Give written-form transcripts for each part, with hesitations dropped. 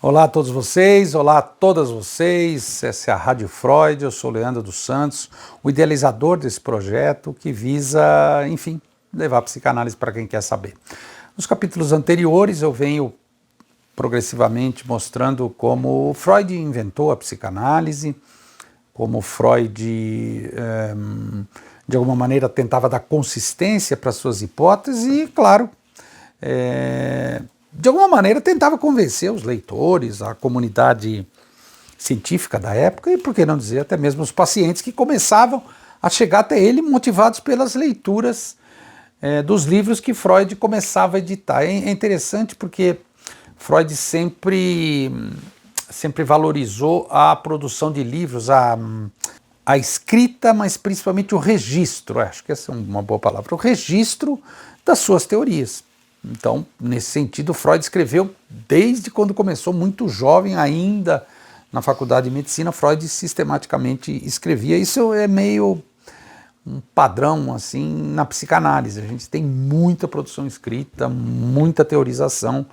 Olá a todos vocês, olá a todas vocês, essa é a Rádio Freud, eu sou Leandro dos Santos, o idealizador desse projeto que visa, enfim, levar a psicanálise para quem quer saber. Nos capítulos anteriores eu venho progressivamente mostrando como Freud inventou a psicanálise, como Freud, de alguma maneira, tentava dar consistência para suas hipóteses e, claro, de alguma maneira tentava convencer os leitores, a comunidade científica da época e, por que não dizer, até mesmo os pacientes que começavam a chegar até ele motivados pelas leituras dos livros que Freud começava a editar. É interessante porque Freud sempre valorizou a produção de livros, a escrita, mas principalmente o registro, acho que essa é uma boa palavra, o registro das suas teorias. Então, nesse sentido, Freud escreveu desde quando começou, muito jovem ainda, na faculdade de medicina, Freud sistematicamente escrevia. Isso é meio um padrão, assim, na psicanálise. A gente tem muita produção escrita, muita teorização.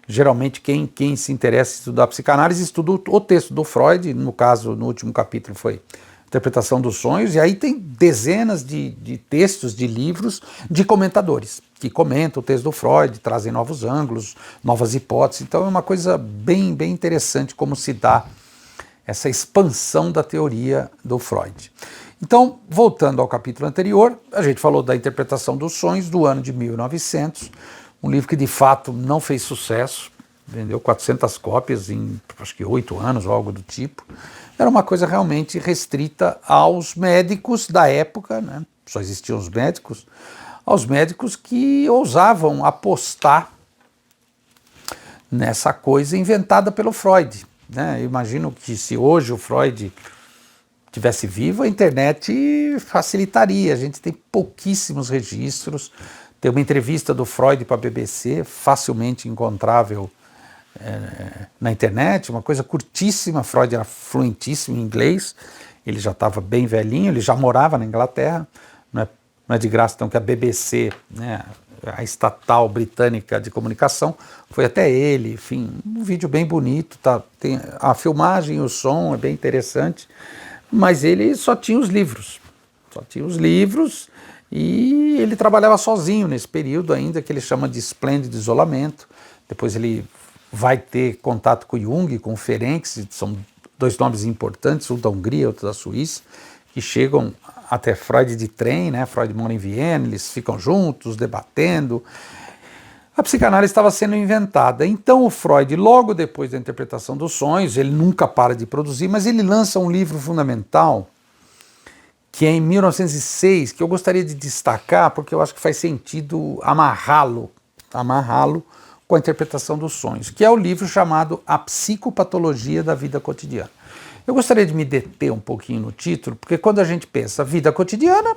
Geralmente, quem se interessa em estudar psicanálise, estuda o texto do Freud, no caso, no último capítulo foi Interpretação dos Sonhos, e aí tem dezenas de textos, de livros, de comentadores, que comentam o texto do Freud, trazem novos ângulos, novas hipóteses. Então é uma coisa bem interessante como se dá essa expansão da teoria do Freud. Então, voltando ao capítulo anterior, a gente falou da Interpretação dos Sonhos, do ano de 1900, um livro que de fato não fez sucesso, vendeu 400 cópias em acho que 8 anos ou algo do tipo. Era uma coisa realmente restrita aos médicos da época, né? Só existiam os médicos, aos médicos que ousavam apostar nessa coisa inventada pelo Freud, né? Eu imagino que se hoje o Freud estivesse vivo, a internet facilitaria. A gente tem pouquíssimos registros. Tem uma entrevista do Freud para a BBC, facilmente encontrável na internet, uma coisa curtíssima. Freud era fluentíssimo em inglês, ele já estava bem velhinho, ele já morava na Inglaterra, não é de graça então que a BBC, né, a estatal britânica de comunicação, foi até ele, enfim, um vídeo bem bonito, tá, tem a filmagem, o som é bem interessante, mas ele só tinha os livros, e ele trabalhava sozinho nesse período ainda, que ele chama de esplêndido isolamento. Depois ele vai ter contato com Jung, com Ferenczi, são dois nomes importantes, um da Hungria, outro da Suíça, que chegam até Freud de trem, né? Freud mora em Viena, eles ficam juntos, debatendo. A psicanálise estava sendo inventada. Então o Freud, logo depois da Interpretação dos Sonhos, ele nunca para de produzir, mas ele lança um livro fundamental, que é em 1906, que eu gostaria de destacar, porque eu acho que faz sentido amarrá-lo com a Interpretação dos Sonhos, que é o livro chamado A Psicopatologia da Vida Cotidiana. Eu gostaria de me deter um pouquinho no título, porque quando a gente pensa vida cotidiana,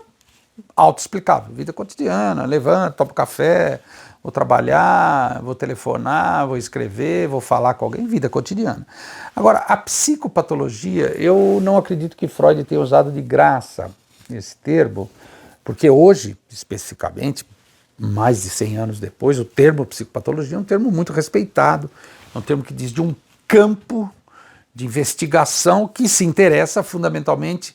autoexplicável, vida cotidiana, levanto, tomo café, vou trabalhar, vou telefonar, vou escrever, vou falar com alguém, vida cotidiana. Agora, a psicopatologia, eu não acredito que Freud tenha usado de graça esse termo, porque hoje, especificamente, mais de 100 anos depois, o termo psicopatologia é um termo muito respeitado, é um termo que diz de um campo de investigação que se interessa fundamentalmente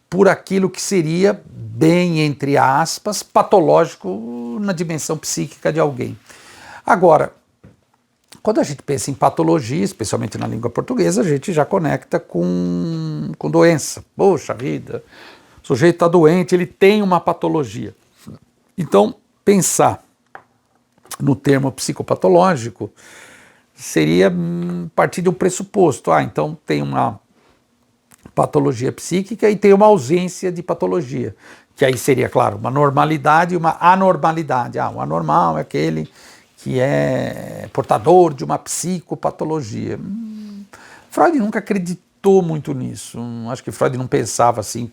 por aquilo que seria, bem entre aspas, patológico na dimensão psíquica de alguém. Agora, quando a gente pensa em patologia, especialmente na língua portuguesa, a gente já conecta com doença. Poxa vida, o sujeito está doente, ele tem uma patologia. Então, pensar no termo psicopatológico seria partir de um pressuposto. Então tem uma patologia psíquica e tem uma ausência de patologia, que aí seria, claro, uma normalidade e uma anormalidade. O anormal é aquele que é portador de uma psicopatologia. Freud nunca acreditou muito nisso. Acho que Freud não pensava assim,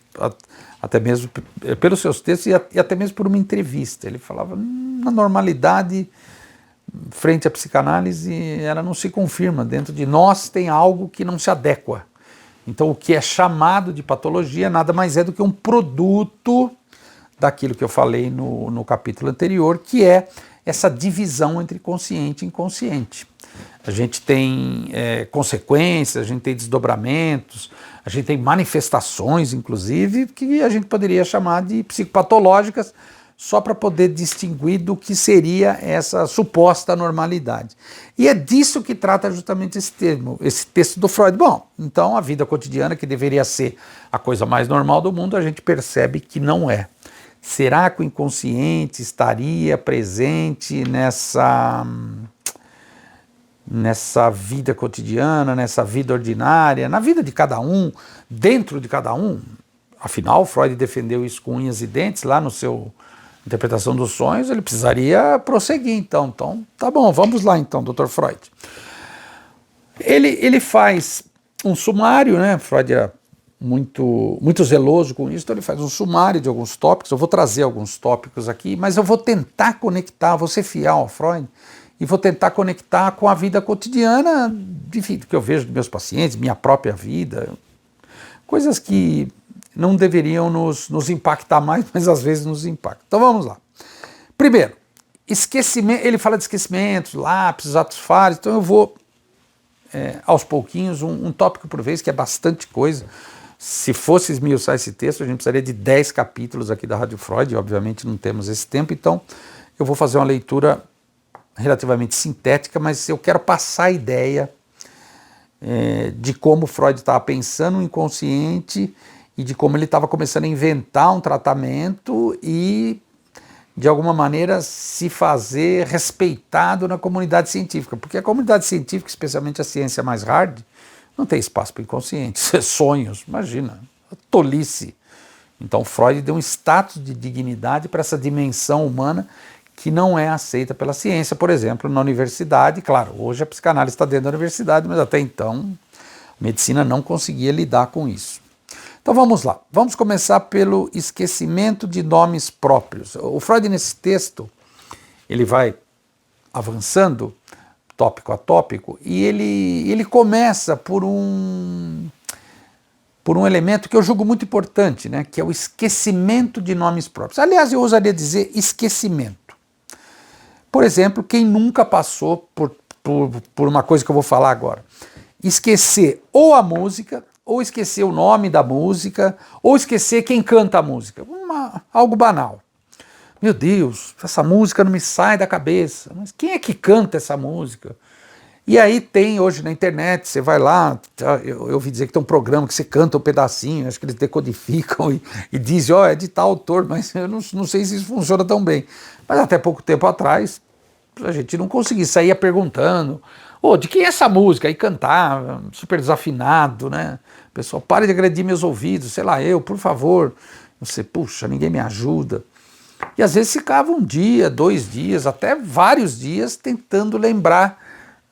até mesmo pelos seus textos e até mesmo por uma entrevista. Ele falava, a normalidade frente à psicanálise, ela não se confirma. Dentro de nós tem algo que não se adequa. Então o que é chamado de patologia nada mais é do que um produto daquilo que eu falei no capítulo anterior, que é essa divisão entre consciente e inconsciente. a gente tem consequências, a gente tem desdobramentos, a gente tem manifestações, inclusive, que a gente poderia chamar de psicopatológicas, só para poder distinguir do que seria essa suposta normalidade. E é disso que trata justamente esse texto do Freud. Bom, então a vida cotidiana, que deveria ser a coisa mais normal do mundo, a gente percebe que não é. Será que o inconsciente estaria presente nessa vida cotidiana, nessa vida ordinária, na vida de cada um, dentro de cada um? Afinal, Freud defendeu isso com unhas e dentes lá no seu Interpretação dos Sonhos, ele precisaria prosseguir então. Então, tá bom, vamos lá então, Dr. Freud. Ele faz um sumário, né? Freud era muito zeloso com isso, então ele faz um sumário de alguns tópicos. Eu vou trazer alguns tópicos aqui, mas eu vou tentar conectar, vou ser fiel ao Freud, e vou tentar conectar com a vida cotidiana, enfim, que eu vejo dos meus pacientes, minha própria vida, coisas que não deveriam nos impactar mais, mas às vezes nos impactam. Então vamos lá. Primeiro, esquecimento. Ele fala de esquecimentos, lápis, atos falhos, então eu vou, aos pouquinhos, um tópico por vez, que é bastante coisa. Se fosse esmiuçar esse texto, a gente precisaria de 10 capítulos aqui da Rádio Freud, e obviamente não temos esse tempo, então eu vou fazer uma leitura relativamente sintética, mas eu quero passar a ideia de como Freud estava pensando no inconsciente e de como ele estava começando a inventar um tratamento e, de alguma maneira, se fazer respeitado na comunidade científica. Porque a comunidade científica, especialmente a ciência mais hard, não tem espaço para o inconsciente. Isso é sonhos, imagina, tolice. Então Freud deu um status de dignidade para essa dimensão humana que não é aceita pela ciência. Por exemplo, na universidade, claro, hoje a psicanálise está dentro da universidade, mas até então a medicina não conseguia lidar com isso. Então vamos lá, vamos começar pelo esquecimento de nomes próprios. O Freud, nesse texto, ele vai avançando tópico a tópico e ele começa por um elemento que eu julgo muito importante, né, que é o esquecimento de nomes próprios. Aliás, eu ousaria dizer esquecimento. Por exemplo, quem nunca passou por uma coisa que eu vou falar agora, esquecer ou a música, ou esquecer o nome da música, ou esquecer quem canta a música. Algo banal. Meu Deus, essa música não me sai da cabeça. Mas quem é que canta essa música? E aí tem hoje na internet, você vai lá, eu ouvi dizer que tem um programa que você canta um pedacinho, acho que eles decodificam e dizem, é de tal autor, mas eu não sei se isso funciona tão bem. Mas até pouco tempo atrás, a gente não conseguia, saía perguntando, de quem é essa música? Aí cantava, super desafinado, né? Pessoal, pare de agredir meus ouvidos, sei lá, por favor. Você, puxa, ninguém me ajuda. E às vezes ficava um dia, 2 dias, até vários dias tentando lembrar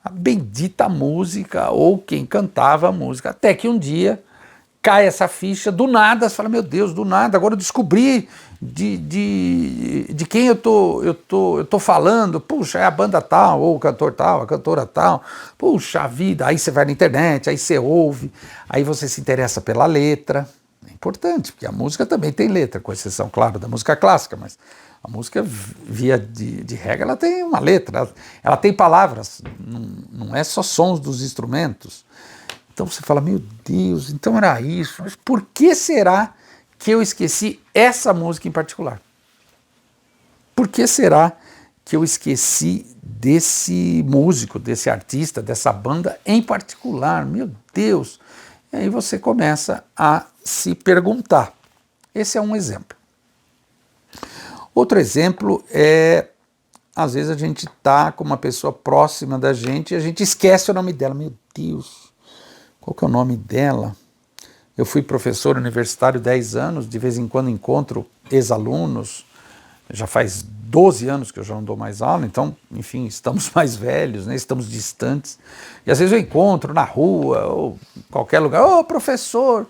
a bendita música ou quem cantava a música. Até que um dia cai essa ficha, do nada, você fala, meu Deus, do nada, agora eu descobri de quem eu tô falando, puxa, é a banda tal, ou o cantor tal, a cantora tal, puxa vida, aí você vai na internet, aí você ouve, aí você se interessa pela letra, é importante, porque a música também tem letra, com exceção, claro, da música clássica, mas a música, via de regra, ela tem uma letra, ela tem palavras, não é só sons dos instrumentos. Então você fala, meu Deus, então era isso, mas por que será que eu esqueci essa música em particular? Por que será que eu esqueci desse músico, desse artista, dessa banda em particular? Meu Deus! E aí você começa a se perguntar. Esse é um exemplo. Outro exemplo é, às vezes a gente está com uma pessoa próxima da gente e a gente esquece o nome dela. Meu Deus, qual que é o nome dela? Eu fui professor universitário 10 anos, de vez em quando encontro ex-alunos, já faz 12 anos que eu já não dou mais aula, então, enfim, estamos mais velhos, né, estamos distantes. E às vezes eu encontro na rua, ou em qualquer lugar, professor!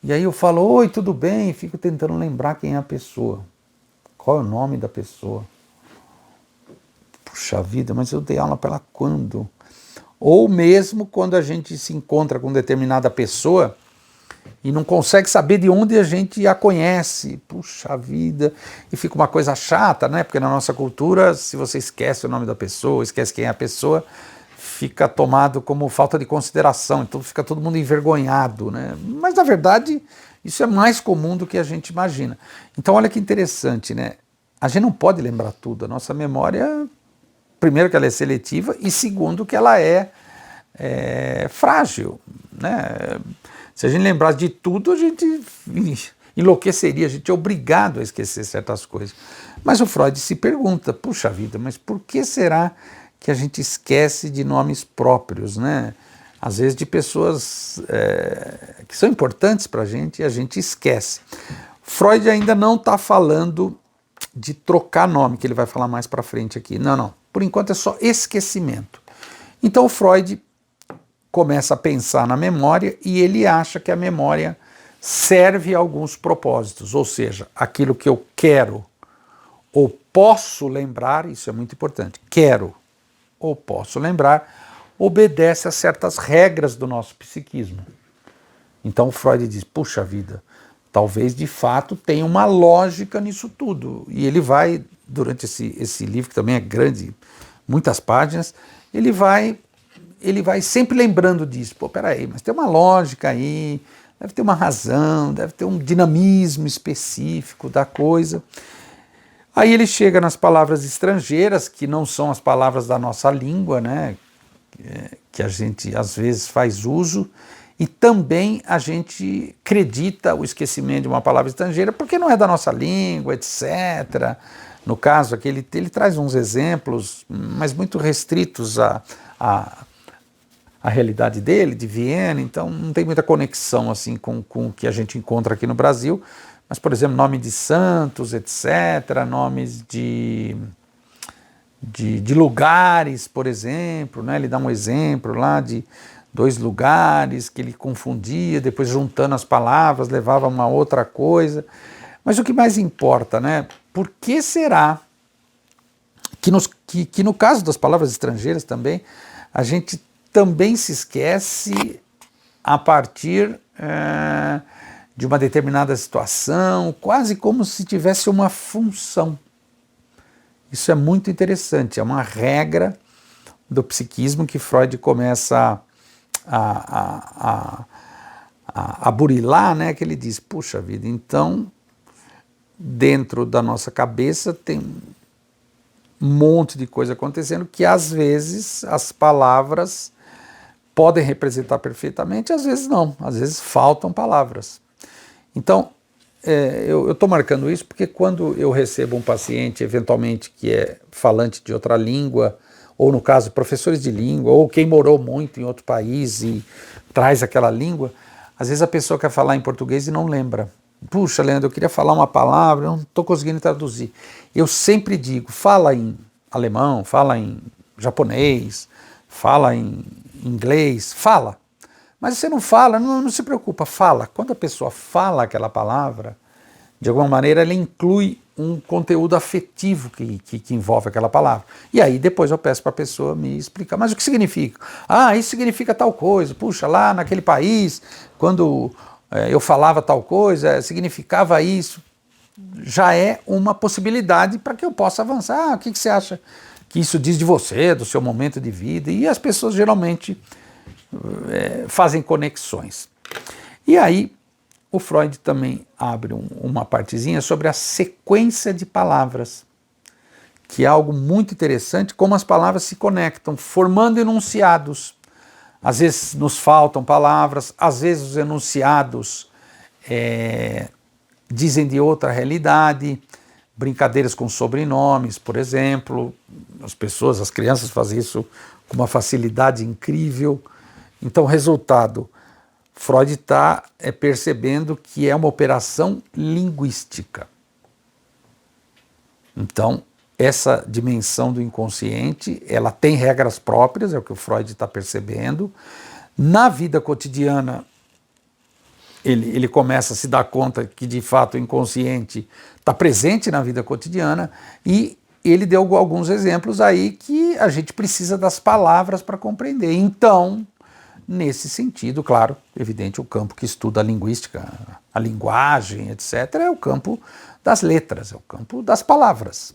E aí eu falo, oi, tudo bem? E fico tentando lembrar quem é a pessoa. Qual é o nome da pessoa? Puxa vida, mas eu dei aula para ela quando? Ou mesmo quando a gente se encontra com determinada pessoa e não consegue saber de onde a gente a conhece. Puxa vida, e fica uma coisa chata, né? Porque na nossa cultura, se você esquece o nome da pessoa, esquece quem é a pessoa, fica tomado como falta de consideração, então fica todo mundo envergonhado, né? Mas na verdade isso é mais comum do que a gente imagina. Então olha que interessante, né? A gente não pode lembrar tudo, a nossa memória, primeiro que ela é seletiva e segundo que ela é frágil, né? Se a gente lembrasse de tudo, a gente enlouqueceria, a gente é obrigado a esquecer certas coisas. Mas o Freud se pergunta, puxa vida, mas por que será que a gente esquece de nomes próprios, né? Às vezes de pessoas que são importantes para a gente esquece. Freud ainda não está falando de trocar nome, que ele vai falar mais para frente aqui. Não, não. Por enquanto é só esquecimento. Então o Freud começa a pensar na memória e ele acha que a memória serve a alguns propósitos, ou seja, aquilo que eu quero ou posso lembrar, isso é muito importante, quero ou posso lembrar, obedece a certas regras do nosso psiquismo. Então Freud diz, puxa vida, talvez de fato tenha uma lógica nisso tudo. E ele vai, durante esse livro, que também é grande, muitas páginas, ele vai sempre lembrando disso. Pô, peraí, mas tem uma lógica aí, deve ter uma razão, deve ter um dinamismo específico da coisa. Aí ele chega nas palavras estrangeiras, que não são as palavras da nossa língua, né, que a gente às vezes faz uso, e também a gente acredita o esquecimento de uma palavra estrangeira porque não é da nossa língua, etc. No caso aqui, ele traz uns exemplos, mas muito restritos à realidade dele, de Viena, então não tem muita conexão assim com o que a gente encontra aqui no Brasil. Mas, por exemplo, nome de santos, etc., nomes de lugares, por exemplo, né? Ele dá um exemplo lá de 2 lugares que ele confundia, depois juntando as palavras, levava a uma outra coisa. Mas o que mais importa, né? Por que será que no caso das palavras estrangeiras também, a gente também se esquece a partir de uma determinada situação, quase como se tivesse uma função. Isso é muito interessante, é uma regra do psiquismo que Freud começa a burilar, né, que ele diz, puxa vida, então dentro da nossa cabeça tem um monte de coisa acontecendo que às vezes as palavras podem representar perfeitamente, às vezes não, às vezes faltam palavras. Então, eu estou marcando isso porque quando eu recebo um paciente, eventualmente, que é falante de outra língua, ou no caso, professores de língua, ou quem morou muito em outro país e traz aquela língua, às vezes a pessoa quer falar em português e não lembra. Puxa, Leandro, eu queria falar uma palavra, eu não estou conseguindo traduzir. Eu sempre digo, fala em alemão, fala em japonês, fala em inglês, fala. Mas você não fala, não se preocupa, fala. Quando a pessoa fala aquela palavra, de alguma maneira ela inclui um conteúdo afetivo que envolve aquela palavra. E aí depois eu peço para a pessoa me explicar. Mas o que significa? Ah, isso significa tal coisa. Puxa, lá naquele país, quando eu falava tal coisa, significava isso. Já é uma possibilidade para que eu possa avançar. Ah, o que você acha que isso diz de você, do seu momento de vida? E as pessoas geralmente fazem conexões. E aí o Freud também abre uma partezinha sobre a sequência de palavras, que é algo muito interessante, como as palavras se conectam, formando enunciados. Às vezes nos faltam palavras, às vezes os enunciados dizem de outra realidade, brincadeiras com sobrenomes, por exemplo, as crianças fazem isso com uma facilidade incrível. Então, resultado, Freud está percebendo que é uma operação linguística. Então, essa dimensão do inconsciente, ela tem regras próprias, é o que o Freud está percebendo. Na vida cotidiana, ele começa a se dar conta que, de fato, o inconsciente está presente na vida cotidiana e ele deu alguns exemplos aí que a gente precisa das palavras para compreender. Então, nesse sentido, claro, evidente, o campo que estuda a linguística, a linguagem, etc., é o campo das letras, é o campo das palavras.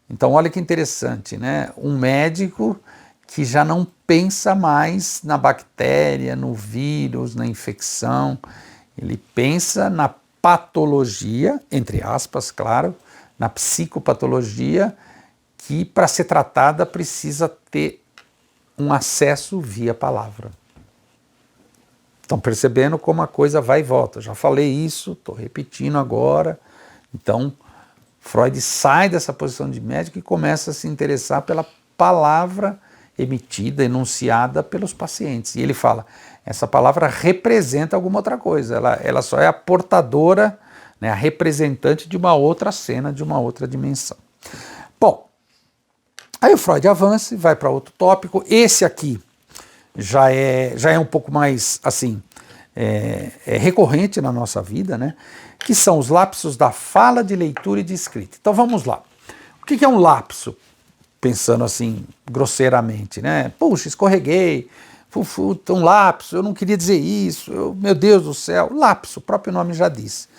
Então, olha que interessante, né? Um médico que já não pensa mais na bactéria, no vírus, na infecção. Ele pensa na patologia, entre aspas, claro, na psicopatologia, que para ser tratada precisa ter um acesso via palavra. Estão percebendo como a coisa vai e volta. Já falei isso, estou repetindo agora. Então, Freud sai dessa posição de médico e começa a se interessar pela palavra emitida, enunciada pelos pacientes. E ele fala, essa palavra representa alguma outra coisa, ela só é a portadora, né, a representante de uma outra cena, de uma outra dimensão. Bom, aí o Freud avança e vai para outro tópico. Esse aqui já é um pouco mais, assim, recorrente na nossa vida, né, que são os lapsos da fala, de leitura e de escrita. Então vamos lá. O que é um lapso? Pensando assim, grosseiramente, né? Puxa, escorreguei, um lapso, eu não queria dizer isso, meu Deus do céu, lapso, o próprio nome já diz.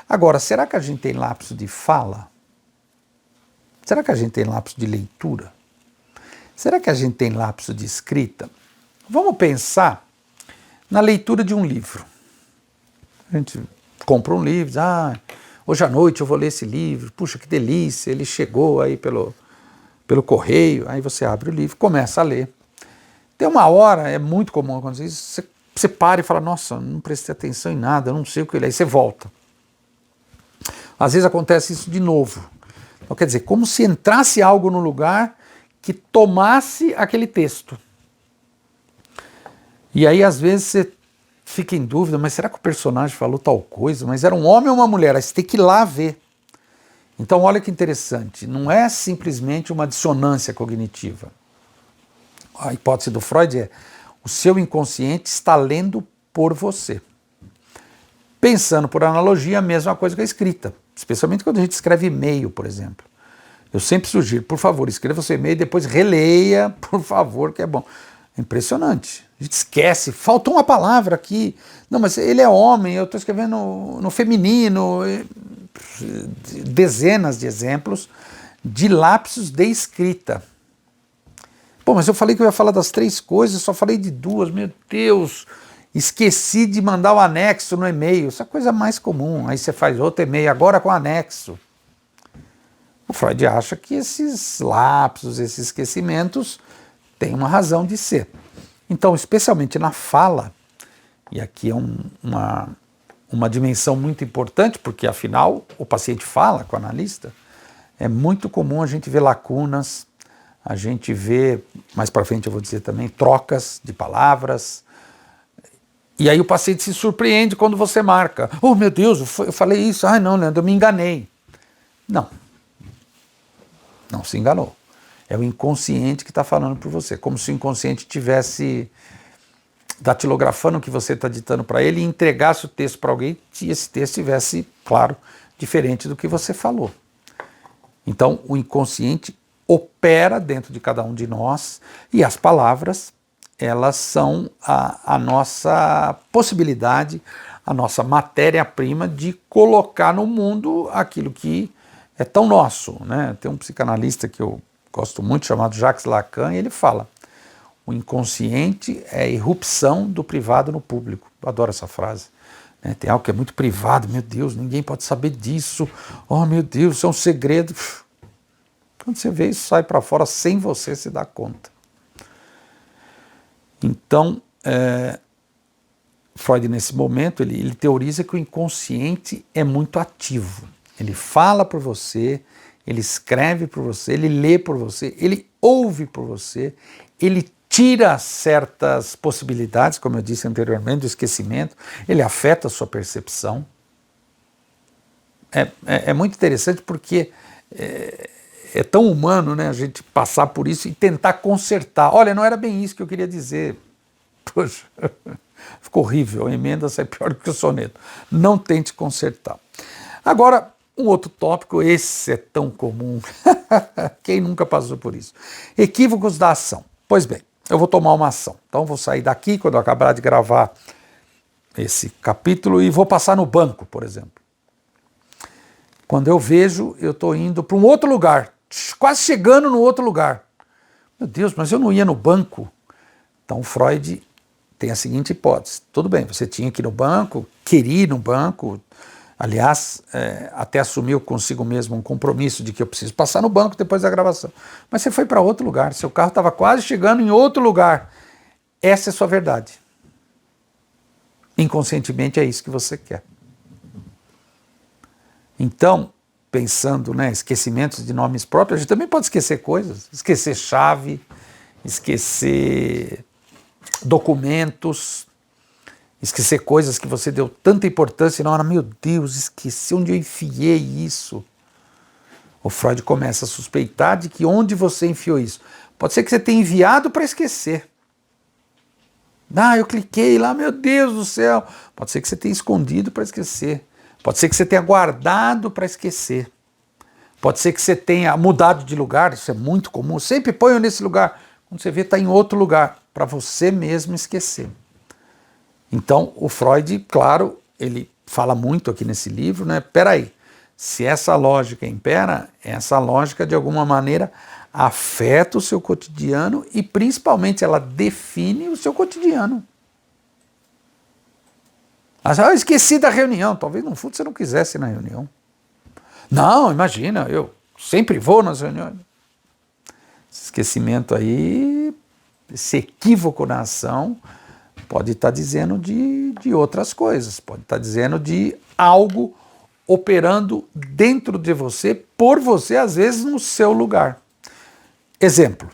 Agora, será que a gente tem lapso de fala? Será que a gente tem lapso de leitura? Será que a gente tem lapso de escrita? Vamos pensar na leitura de um livro. A gente compra um livro, diz, hoje à noite eu vou ler esse livro, puxa, que delícia, ele chegou aí pelo correio, aí você abre o livro, começa a ler. Tem uma hora, é muito comum acontecer isso, você para e fala, nossa, não prestei atenção em nada, eu não sei o que ele é, aí você volta. Às vezes acontece isso de novo. Então, quer dizer, como se entrasse algo no lugar que tomasse aquele texto. E aí, às vezes, você fica em dúvida, mas será que o personagem falou tal coisa? Mas era um homem ou uma mulher? Aí você tem que ir lá ver. Então, olha que interessante, não é simplesmente uma dissonância cognitiva. A hipótese do Freud é, o seu inconsciente está lendo por você. Pensando por analogia, a mesma coisa que a escrita, especialmente quando a gente escreve e-mail, por exemplo. Eu sempre sugiro, por favor, escreva seu e-mail e depois releia, por favor, que é bom. É impressionante. A gente esquece, faltou uma palavra aqui. Não, mas ele é homem, eu estou escrevendo no feminino. Dezenas de exemplos de lapsos de escrita. Pô, mas eu falei que eu ia falar das 3 coisas, só falei de 2, meu Deus, esqueci de mandar o anexo no e-mail, essa é a coisa mais comum, aí você faz outro e-mail agora com anexo. O Freud acha que esses lapsos, esses esquecimentos têm uma razão de ser. Então, especialmente na fala, e aqui é uma dimensão muito importante, porque afinal o paciente fala com o analista, é muito comum a gente ver lacunas, a gente vê, mais para frente eu vou dizer também, trocas de palavras, e aí o paciente se surpreende quando você marca. Oh, meu Deus, eu falei isso, não, Leandro, eu me enganei. Não se enganou. É o inconsciente que está falando por você, como se o inconsciente tivesse datilografando o que você está ditando para ele e entregasse o texto para alguém e esse texto estivesse, claro, diferente do que você falou. Então, o inconsciente opera dentro de cada um de nós e as palavras, elas são a nossa possibilidade, a nossa matéria-prima de colocar no mundo aquilo que é tão nosso, né? Tem um psicanalista que eu gosto muito, chamado Jacques Lacan, e ele fala, o inconsciente é a irrupção do privado no público. Eu adoro essa frase. Tem algo que é muito privado, meu Deus, ninguém pode saber disso, oh meu Deus, isso é um segredo. Quando você vê isso, sai para fora sem você se dar conta. Então, Freud, nesse momento, ele teoriza que o inconsciente é muito ativo. Ele fala por você, ele escreve por você, ele lê por você, ele ouve por você, ele tira certas possibilidades, como eu disse anteriormente, do esquecimento, ele afeta a sua percepção. É muito interessante porque é tão humano, né, a gente passar por isso e tentar consertar. Olha, não era bem isso que eu queria dizer. Poxa, ficou horrível, a emenda sai pior do que o soneto. Não tente consertar. Agora, um outro tópico, esse é tão comum. Quem nunca passou por isso? Equívocos da ação. Pois bem, eu vou tomar uma ação. Então vou sair daqui quando eu acabar de gravar esse capítulo e vou passar no banco, por exemplo. Quando eu vejo, eu estou indo para um outro lugar, quase chegando no outro lugar. Meu Deus, mas eu não ia no banco. Então Freud tem a seguinte hipótese. Tudo bem, você tinha que ir no banco, queria ir no banco, aliás, até assumiu consigo mesmo um compromisso de que eu preciso passar no banco depois da gravação. Mas você foi para outro lugar, seu carro estava quase chegando em outro lugar. Essa é a sua verdade. Inconscientemente é isso que você quer. Então, pensando, né, esquecimentos de nomes próprios, a gente também pode esquecer coisas, esquecer chave, esquecer documentos, esquecer coisas que você deu tanta importância e na hora, meu Deus, esqueci onde eu enfiei isso. O Freud começa a suspeitar de que onde você enfiou isso. Pode ser que você tenha enviado para esquecer. Ah, eu cliquei lá, meu Deus do céu. Pode ser que você tenha escondido para esquecer. Pode ser que você tenha guardado para esquecer. Pode ser que você tenha mudado de lugar, isso é muito comum. Sempre ponho nesse lugar. Quando você vê, está em outro lugar, para você mesmo esquecer. Então, o Freud, claro, ele fala muito aqui nesse livro, né? Peraí, se essa lógica impera, essa lógica de alguma maneira afeta o seu cotidiano e principalmente ela define o seu cotidiano. Mas eu esqueci da reunião, talvez no fundo você não quisesse ir na reunião. Não, imagina, eu sempre vou nas reuniões. Esse esquecimento aí, esse equívoco na ação, pode estar dizendo de outras coisas, pode estar dizendo de algo operando dentro de você, por você, às vezes no seu lugar. Exemplo.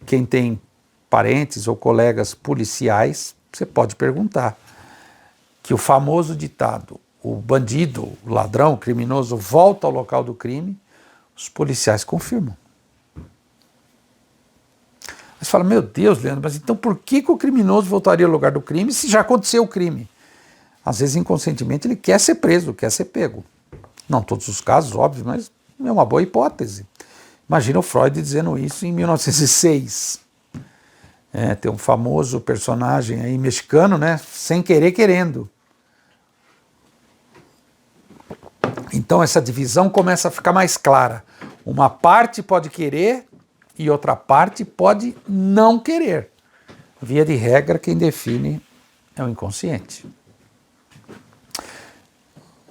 Quem tem parentes ou colegas policiais, você pode perguntar que o famoso ditado, o bandido, o ladrão, o criminoso volta ao local do crime, os policiais confirmam. Você fala, meu Deus, Leandro, mas então por que o criminoso voltaria ao lugar do crime se já aconteceu o crime? Às vezes, inconscientemente, ele quer ser preso, quer ser pego. Não todos os casos, óbvio, mas é uma boa hipótese. Imagina o Freud dizendo isso em 1906. Tem um famoso personagem aí mexicano, né? Sem querer, querendo. Então essa divisão começa a ficar mais clara. Uma parte pode querer e outra parte pode não querer. Via de regra, quem define é o inconsciente.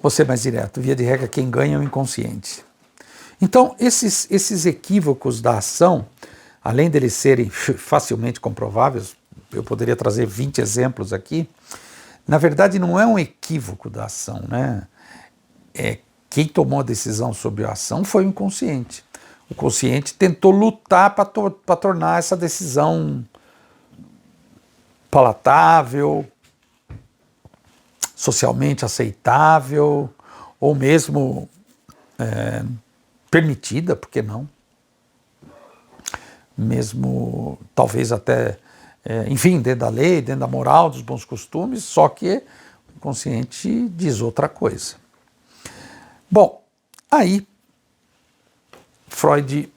Vou ser mais direto, via de regra, quem ganha é o inconsciente. Então, esses equívocos da ação, além deles serem facilmente comprováveis, eu poderia trazer 20 exemplos aqui, na verdade não é um equívoco da ação, né? Quem tomou a decisão sobre a ação foi o inconsciente. O consciente tentou lutar para tornar essa decisão palatável, socialmente aceitável, ou mesmo permitida, por que não? Mesmo, talvez até, enfim, dentro da lei, dentro da moral, dos bons costumes, só que o consciente diz outra coisa. Bom, aí Freud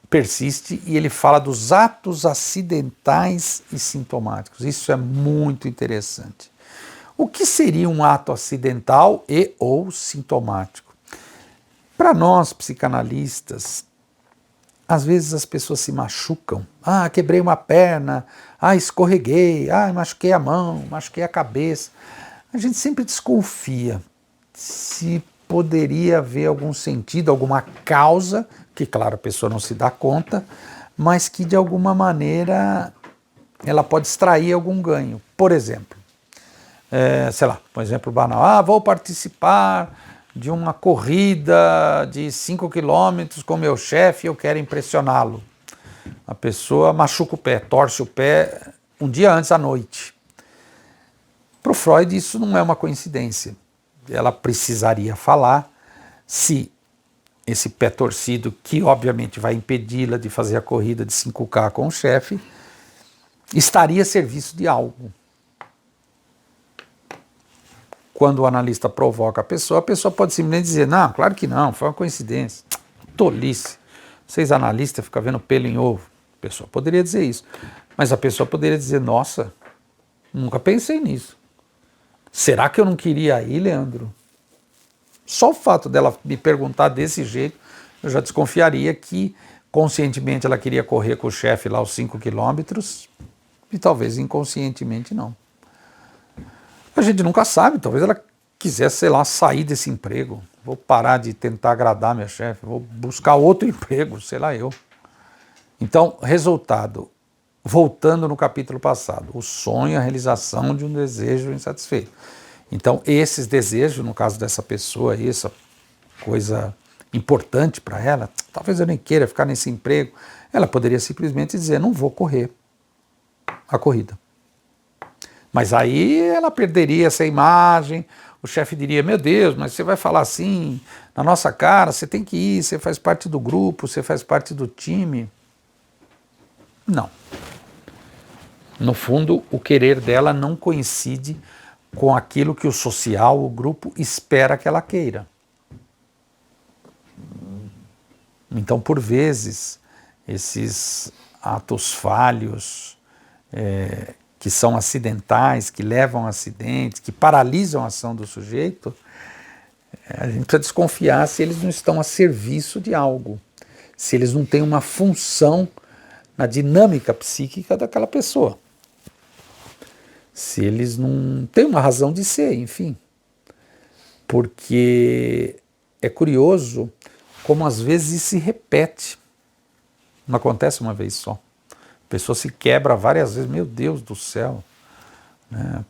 persiste e ele fala dos atos acidentais e sintomáticos. Isso é muito interessante. O que seria um ato acidental e ou sintomático? Para nós, psicanalistas, às vezes as pessoas se machucam. Ah, quebrei uma perna, escorreguei, machuquei a mão, machuquei a cabeça. A gente sempre desconfia se poderia haver algum sentido, alguma causa, que claro, a pessoa não se dá conta, mas que de alguma maneira ela pode extrair algum ganho. Por exemplo, sei lá, um exemplo banal, vou participar de uma corrida de 5 quilômetros com meu chefe e eu quero impressioná-lo. A pessoa machuca o pé, torce o pé um dia antes à noite. Para o Freud isso não é uma coincidência. Ela precisaria falar se esse pé torcido, que obviamente vai impedi-la de fazer a corrida de 5K com o chefe, estaria a serviço de algo. Quando o analista provoca a pessoa pode simplesmente dizer, não, claro que não, foi uma coincidência. Tolice. Vocês analistas ficam vendo pelo em ovo. A pessoa poderia dizer isso. Mas a pessoa poderia dizer, nossa, nunca pensei nisso. Será que eu não queria ir, Leandro? Só o fato dela me perguntar desse jeito, eu já desconfiaria que conscientemente ela queria correr com o chefe lá os 5 quilômetros e talvez inconscientemente não. A gente nunca sabe, talvez ela quisesse, sei lá, sair desse emprego. Vou parar de tentar agradar minha chefe, vou buscar outro emprego, sei lá eu. Então, resultado, voltando no capítulo passado, o sonho, a realização de um desejo insatisfeito. Então, esses desejos, no caso dessa pessoa aí, essa coisa importante para ela, talvez eu nem queira ficar nesse emprego, ela poderia simplesmente dizer, não vou correr a corrida. Mas aí ela perderia essa imagem, o chefe diria, meu Deus, mas você vai falar assim na nossa cara, você tem que ir, você faz parte do grupo, você faz parte do time. Não. No fundo, o querer dela não coincide com aquilo que o social, o grupo, espera que ela queira. Então, por vezes, esses atos falhos, que são acidentais, que levam a acidentes, que paralisam a ação do sujeito, a gente precisa desconfiar se eles não estão a serviço de algo, se eles não têm uma função na dinâmica psíquica daquela pessoa, se eles não têm uma razão de ser, enfim. Porque é curioso como às vezes isso se repete, não acontece uma vez só. A pessoa se quebra várias vezes, meu Deus do céu, né?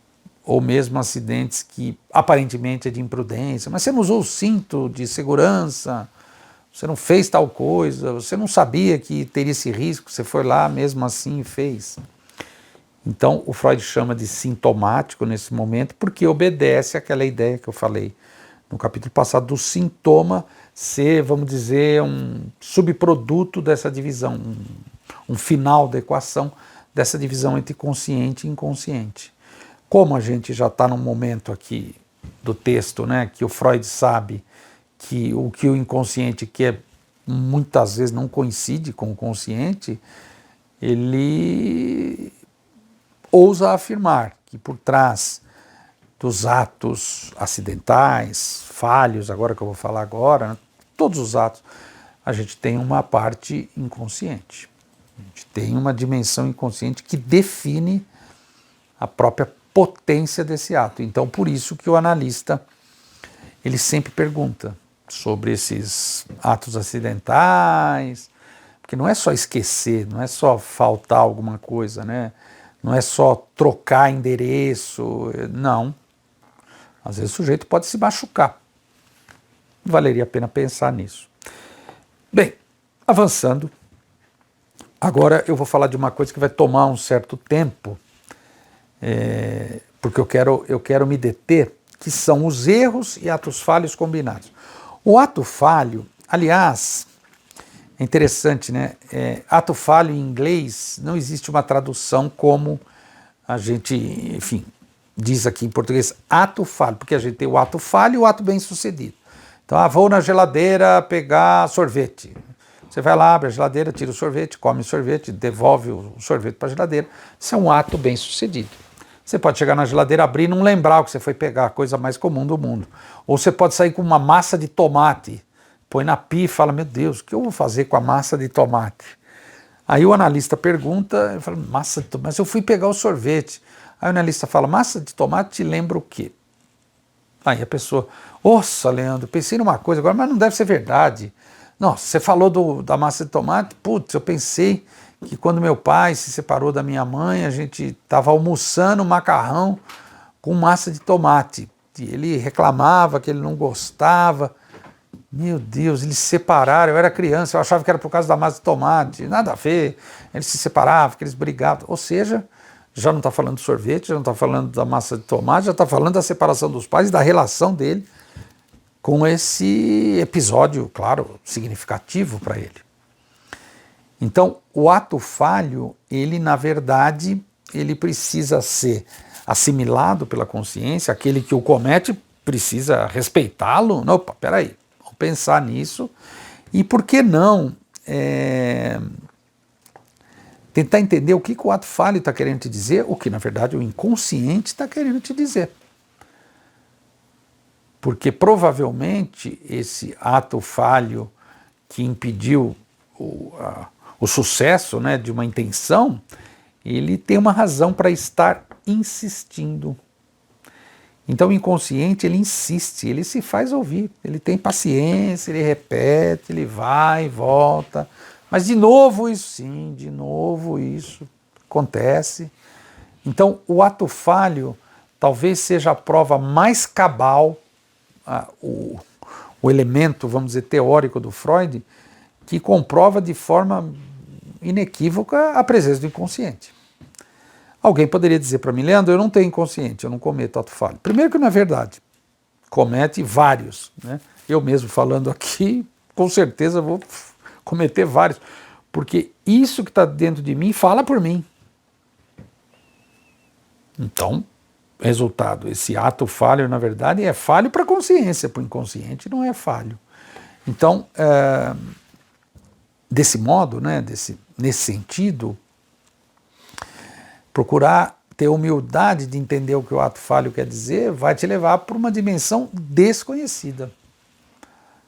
Ou mesmo acidentes que aparentemente é de imprudência, mas você não usou o cinto de segurança, você não fez tal coisa, você não sabia que teria esse risco, você foi lá mesmo assim e fez. Então o Freud chama de sintomático nesse momento porque obedece àquela ideia que eu falei no capítulo passado do sintoma ser, vamos dizer, um subproduto dessa divisão, um final da equação dessa divisão entre consciente e inconsciente. Como a gente já está num momento aqui do texto, né, que o Freud sabe que o inconsciente quer muitas vezes não coincide com o consciente, ele ousa afirmar que por trás dos atos acidentais, falhos, agora que eu vou falar agora, né, todos os atos, a gente tem uma parte inconsciente. A gente tem uma dimensão inconsciente que define a própria potência desse ato. Então, por isso que o analista, ele sempre pergunta sobre esses atos acidentais, porque não é só esquecer, não é só faltar alguma coisa, né? Não é só trocar endereço, não. Às vezes o sujeito pode se machucar. Valeria a pena pensar nisso. Bem, avançando, agora eu vou falar de uma coisa que vai tomar um certo tempo, porque eu quero me deter, que são os erros e atos falhos combinados. O ato falho, aliás, é interessante, né? Ato falho em inglês não existe uma tradução como a gente, enfim, diz aqui em português, ato falho, porque a gente tem o ato falho e o ato bem sucedido. Então, vou na geladeira pegar sorvete. Você vai lá, abre a geladeira, tira o sorvete, come o sorvete, devolve o sorvete para a geladeira. Isso é um ato bem sucedido. Você pode chegar na geladeira, abrir e não lembrar o que você foi pegar, a coisa mais comum do mundo. Ou você pode sair com uma massa de tomate, põe na pia e fala, meu Deus, o que eu vou fazer com a massa de tomate? Aí o analista pergunta, eu falo, massa de tomate, mas eu fui pegar o sorvete. Aí o analista fala, massa de tomate te lembra o quê? Aí a pessoa, nossa, Leandro, pensei numa coisa agora, mas não deve ser verdade. Nossa, você falou da massa de tomate, putz, eu pensei que quando meu pai se separou da minha mãe, a gente estava almoçando macarrão com massa de tomate. E ele reclamava que ele não gostava. Meu Deus, eles se separaram, eu era criança, eu achava que era por causa da massa de tomate. Nada a ver, eles se separavam, que eles brigavam. Ou seja, já não está falando do sorvete, já não está falando da massa de tomate, já está falando da separação dos pais e da relação dele com esse episódio, claro, significativo para ele. Então, o ato falho, ele na verdade, ele precisa ser assimilado pela consciência, aquele que o comete precisa respeitá-lo. Opa, peraí, vamos pensar nisso. E por que não tentar entender o que o ato falho está querendo te dizer, o que na verdade o inconsciente está querendo te dizer. Porque provavelmente esse ato falho que impediu o sucesso, né, de uma intenção, ele tem uma razão para estar insistindo. Então o inconsciente, ele insiste, ele se faz ouvir, ele tem paciência, ele repete, ele vai e volta, mas de novo isso sim, de novo isso acontece. Então o ato falho talvez seja a prova mais cabal, o elemento, vamos dizer, teórico do Freud, que comprova de forma inequívoca a presença do inconsciente. Alguém poderia dizer para mim, Leandro, eu não tenho inconsciente, eu não cometo ato falho. Primeiro que não é verdade, comete vários, né? Eu mesmo falando aqui, com certeza vou cometer vários, porque isso que está dentro de mim fala por mim. Então, resultado, esse ato falho, na verdade, é falho para a consciência, para o inconsciente não é falho. Então, desse modo, né, nesse sentido, procurar ter humildade de entender o que o ato falho quer dizer vai te levar para uma dimensão desconhecida.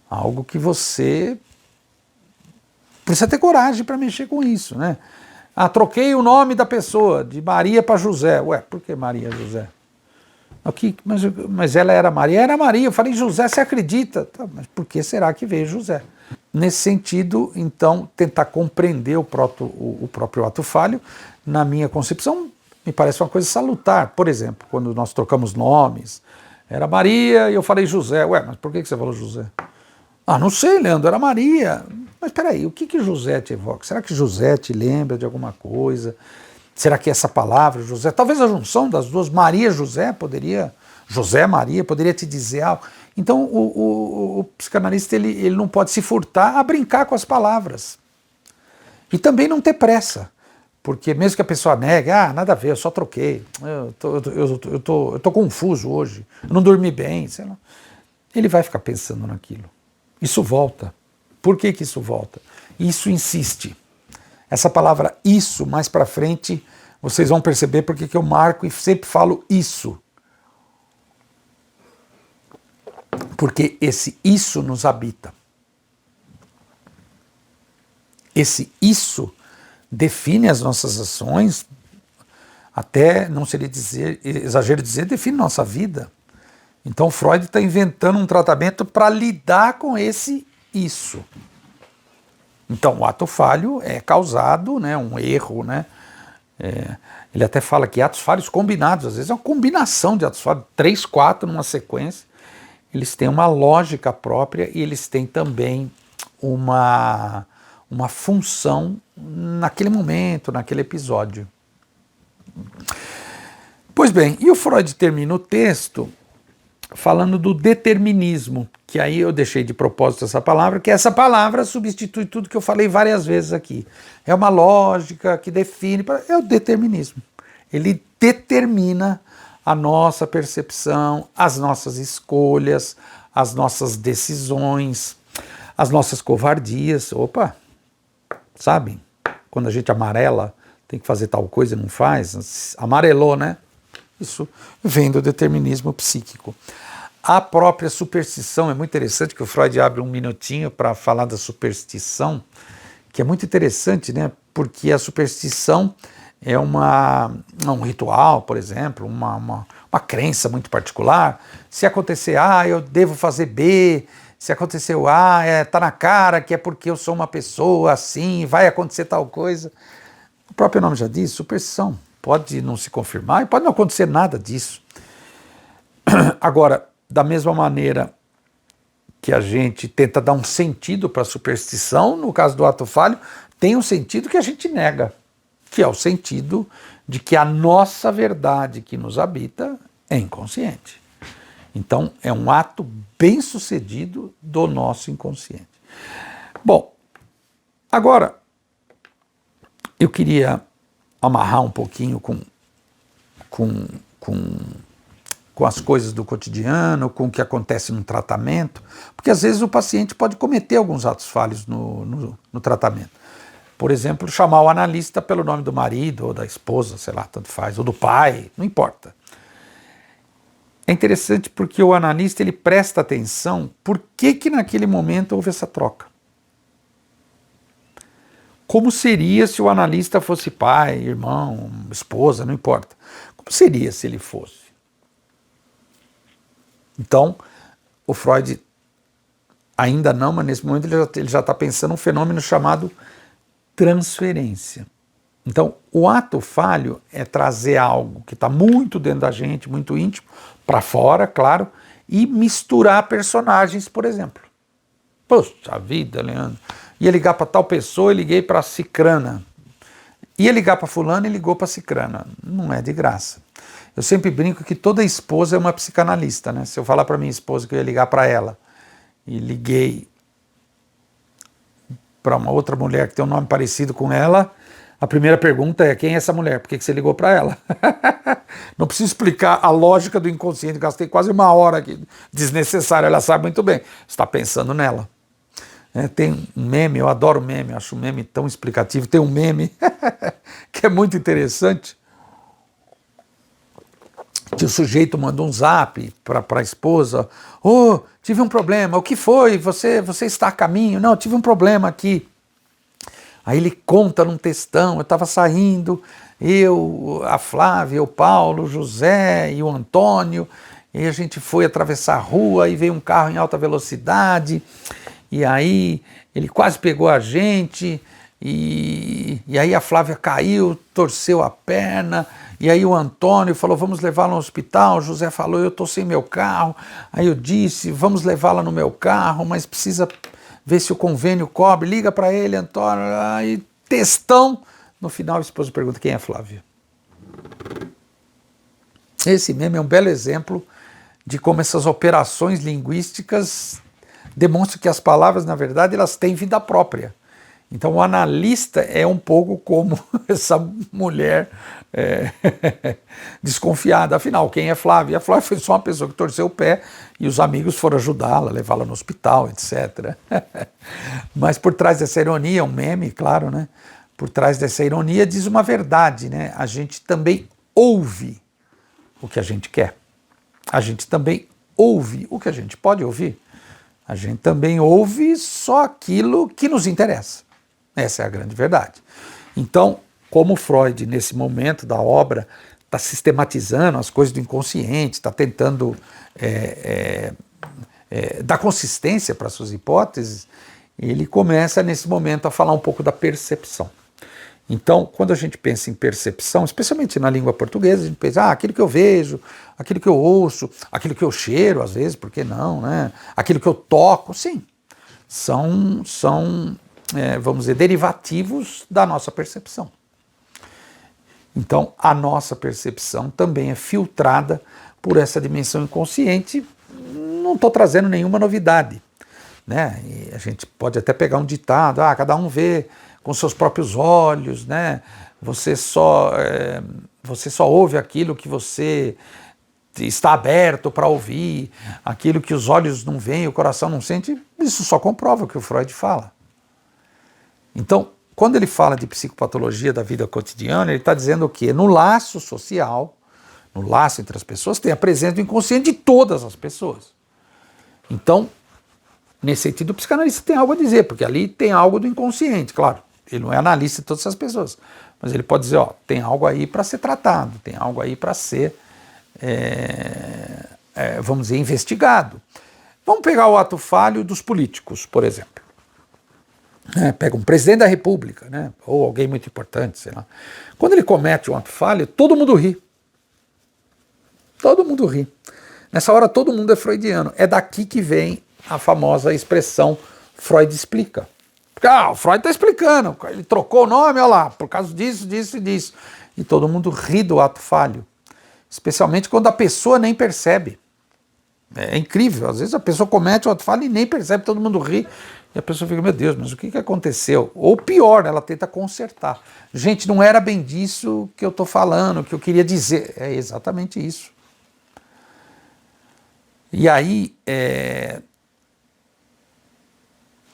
Algo que você precisa ter coragem para mexer com isso, né? Ah, troquei o nome da pessoa, de Maria para José. Ué, por que Maria José? Aqui, mas ela era Maria? Era Maria. Eu falei, José, você acredita? Tá, mas por que será que veio José? Nesse sentido, então, tentar compreender o próprio ato falho, na minha concepção, me parece uma coisa salutar. Por exemplo, quando nós trocamos nomes, era Maria e eu falei José. Ué, mas por que você falou José? Ah, não sei, Leandro, era Maria. Mas peraí, o que José te evoca? Será que José te lembra de alguma coisa? Será que essa palavra, José, talvez a junção das duas, Maria José, José Maria, poderia te dizer algo. Então o psicanalista ele não pode se furtar a brincar com as palavras. E também não ter pressa, porque mesmo que a pessoa negue, nada a ver, eu só troquei, eu tô confuso hoje, eu não dormi bem, sei lá. Ele vai ficar pensando naquilo. Isso volta. Por que isso volta? Isso insiste. Essa palavra isso, mais para frente, vocês vão perceber porque que eu marco e sempre falo isso. Porque esse isso nos habita. Esse isso define as nossas ações, até não seria exagero dizer, define nossa vida. Então Freud está inventando um tratamento para lidar com esse isso. Então o ato falho é causado, né, um erro, né? Ele até fala que atos falhos combinados, às vezes é uma combinação de atos falhos, 3, 4 numa sequência, eles têm uma lógica própria e eles têm também uma função naquele momento, naquele episódio. Pois bem, e o Freud termina o texto falando do determinismo, que aí eu deixei de propósito essa palavra, que essa palavra substitui tudo que eu falei várias vezes aqui. É uma lógica que define, é o determinismo. Ele determina a nossa percepção, as nossas escolhas, as nossas decisões, as nossas covardias. Opa, sabem? Quando a gente amarela, tem que fazer tal coisa e não faz, amarelou, né? Isso vem do determinismo psíquico. A própria superstição, é muito interessante que o Freud abre um minutinho para falar da superstição, que é muito interessante, né? Porque a superstição é um ritual, por exemplo, uma crença muito particular. Se acontecer A, eu devo fazer B. Se aconteceu A, tá na cara que é porque eu sou uma pessoa assim, vai acontecer tal coisa. O próprio nome já diz, superstição. Pode não se confirmar e pode não acontecer nada disso. Agora, da mesma maneira que a gente tenta dar um sentido para a superstição, no caso do ato falho, tem um sentido que a gente nega, que é o sentido de que a nossa verdade que nos habita é inconsciente. Então, é um ato bem sucedido do nosso inconsciente. Bom, agora, eu queria amarrar um pouquinho com as coisas do cotidiano, com o que acontece no tratamento, porque às vezes o paciente pode cometer alguns atos falhos no tratamento. Por exemplo, chamar o analista pelo nome do marido ou da esposa, sei lá, tanto faz, ou do pai, não importa. É interessante porque o analista ele presta atenção por que naquele momento houve essa troca. como seria se o analista fosse pai, irmão, esposa, não importa. Como seria se ele fosse? Então, o Freud ainda não, mas nesse momento ele já está pensando um fenômeno chamado transferência. Então, o ato falho é trazer algo que está muito dentro da gente, muito íntimo, para fora, claro, e misturar personagens, por exemplo. Poxa vida, Leandro, ia ligar para tal pessoa e liguei para cicrana. Ia ligar para fulano e ligou para cicrana. Não é de graça. Eu sempre brinco que toda esposa é uma psicanalista, né? Se eu falar para minha esposa que eu ia ligar para ela e liguei para uma outra mulher que tem um nome parecido com ela, a primeira pergunta é: quem é essa mulher? Por que você ligou para ela? Não preciso explicar a lógica do inconsciente, gastei quase uma hora aqui, desnecessária, ela sabe muito bem. Você está pensando nela. Tem um meme, eu adoro meme, acho um meme tão explicativo. Tem um meme que é muito interessante, que o sujeito manda um zap para a esposa: oh, tive um problema, o que foi? Você está a caminho? Não, tive um problema aqui. Aí ele conta num textão: eu estava saindo, eu, a Flávia, o Paulo, o José e o Antônio, e a gente foi atravessar a rua e veio um carro em alta velocidade, e aí ele quase pegou a gente, e aí a Flávia caiu, torceu a perna, e aí o Antônio falou: vamos levá-la no hospital. O José falou: eu estou sem meu carro. Aí eu disse: vamos levá-la no meu carro, mas precisa ver se o convênio cobre, liga para ele, Antônio. Aí textão. No final a esposa pergunta: quem é Flávia? Esse meme é um belo exemplo de como essas operações linguísticas demonstram que as palavras, na verdade, elas têm vida própria. Então o analista é um pouco como essa mulher desconfiada. Afinal, quem é Flávia? A Flávia foi só uma pessoa que torceu o pé e os amigos foram ajudá-la, levá-la no hospital, etc. Mas por trás dessa ironia, um meme, claro, né? Por trás dessa ironia diz uma verdade, né? A gente também ouve o que a gente quer. A gente também ouve o que a gente pode ouvir. A gente também ouve só aquilo que nos interessa. Essa é a grande verdade. Então, como Freud, nesse momento da obra, está sistematizando as coisas do inconsciente, está tentando dar consistência para suas hipóteses, ele começa, nesse momento, a falar um pouco da percepção. Então, quando a gente pensa em percepção, especialmente na língua portuguesa, a gente pensa: aquilo que eu vejo, aquilo que eu ouço, aquilo que eu cheiro, às vezes, por que não, né? Aquilo que eu toco, sim, são vamos dizer, derivativos da nossa percepção. Então, a nossa percepção também é filtrada por essa dimensão inconsciente. Não estou trazendo nenhuma novidade, né? E a gente pode até pegar um ditado: cada um vê com seus próprios olhos, né? Você só ouve aquilo que você está aberto para ouvir, aquilo que os olhos não veem, o coração não sente. Isso só comprova o que o Freud fala. Então, quando ele fala de psicopatologia da vida cotidiana, ele está dizendo o quê? No laço social, no laço entre as pessoas, tem a presença do inconsciente de todas as pessoas. Então, nesse sentido, o psicanalista tem algo a dizer, porque ali tem algo do inconsciente, claro. Ele não é analista de todas essas pessoas, mas ele pode dizer: tem algo aí para ser tratado, tem algo aí para ser, vamos dizer, investigado. Vamos pegar o ato falho dos políticos, por exemplo. Pega um presidente da República, né, ou alguém muito importante, sei lá. Quando ele comete um ato falho, todo mundo ri. Todo mundo ri. Nessa hora, todo mundo é freudiano. É daqui que vem a famosa expressão Freud explica. Porque, o Freud está explicando, ele trocou o nome, olha lá, por causa disso, disso e disso. E todo mundo ri do ato falho. Especialmente quando a pessoa nem percebe. É incrível, às vezes a pessoa comete um ato falho e nem percebe, todo mundo ri. E a pessoa fica: meu Deus, mas o que aconteceu? Ou pior, ela tenta consertar. Gente, não era bem disso que eu estou falando, que eu queria dizer. É exatamente isso. E aí,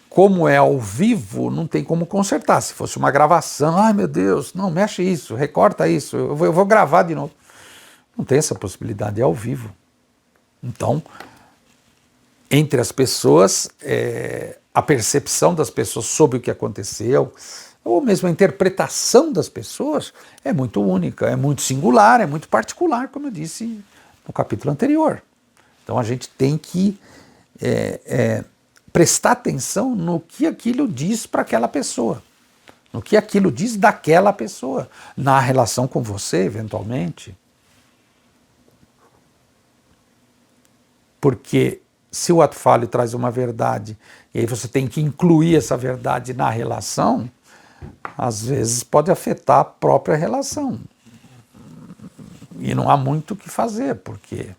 como é ao vivo, não tem como consertar. Se fosse uma gravação: ai meu Deus, não, mexe isso, recorta isso, eu vou gravar de novo. Não tem essa possibilidade, é ao vivo. Então, entre as pessoas, a percepção das pessoas sobre o que aconteceu, ou mesmo a interpretação das pessoas, é muito única, é muito singular, é muito particular, como eu disse no capítulo anterior. Então a gente tem que prestar atenção no que aquilo diz para aquela pessoa, no que aquilo diz daquela pessoa, na relação com você, eventualmente. Porque se o ato falho traz uma verdade, e aí você tem que incluir essa verdade na relação, às vezes pode afetar a própria relação. E não há muito o que fazer, porque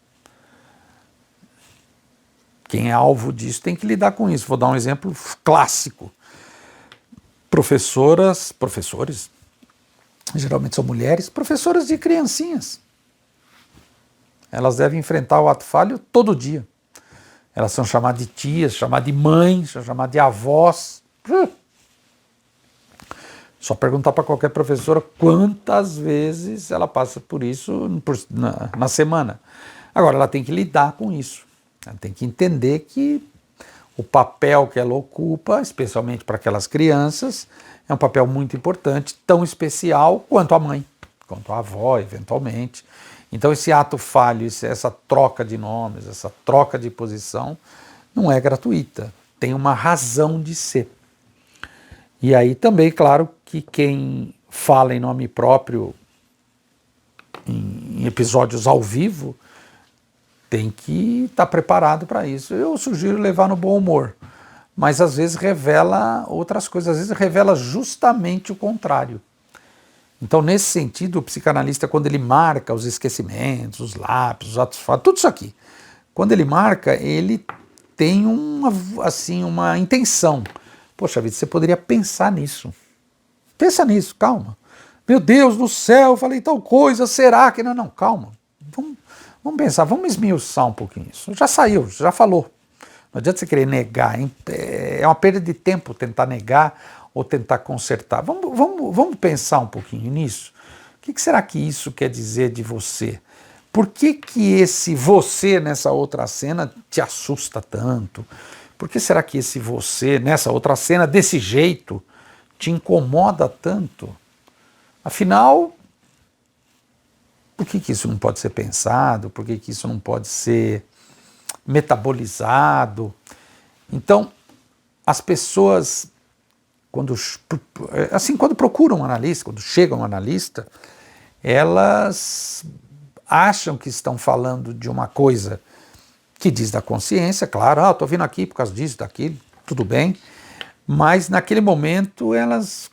quem é alvo disso tem que lidar com isso. Vou dar um exemplo clássico. Professores, geralmente são mulheres, professoras de criancinhas. Elas devem enfrentar o ato falho todo dia. Elas são chamadas de tias, chamadas de mães, são chamadas de avós. Só perguntar para qualquer professora quantas vezes ela passa por isso na semana. Agora, ela tem que lidar com isso. Ela tem que entender que o papel que ela ocupa, especialmente para aquelas crianças, é um papel muito importante, tão especial quanto a mãe, quanto a avó, eventualmente. Então esse ato falho, essa troca de nomes, essa troca de posição, não é gratuita, tem uma razão de ser. E aí também, claro, que quem fala em nome próprio em episódios ao vivo tem que estar preparado para isso. Eu sugiro levar no bom humor, mas às vezes revela outras coisas, às vezes revela justamente o contrário. Então, nesse sentido, o psicanalista, quando ele marca os esquecimentos, os lápis, os atos falhos, tudo isso aqui, quando ele marca, ele tem uma intenção. Poxa vida, você poderia pensar nisso. Pensa nisso, calma. Meu Deus do céu, eu falei tal coisa, será que... Não, calma. Vamos pensar, vamos esmiuçar um pouquinho isso. Já saiu, já falou. Não adianta você querer negar, hein? É uma perda de tempo tentar negar ou tentar consertar. Vamos pensar um pouquinho nisso. O que será que isso quer dizer de você? Por que esse você nessa outra cena te assusta tanto? Por que será que esse você nessa outra cena, desse jeito, te incomoda tanto? Afinal, por que isso não pode ser pensado? Por que isso não pode ser metabolizado? Então, as pessoas, quando procuram um analista, quando chegam um analista, elas acham que estão falando de uma coisa que diz da consciência, claro, estou vindo aqui por causa disso, daquilo, tudo bem, mas naquele momento elas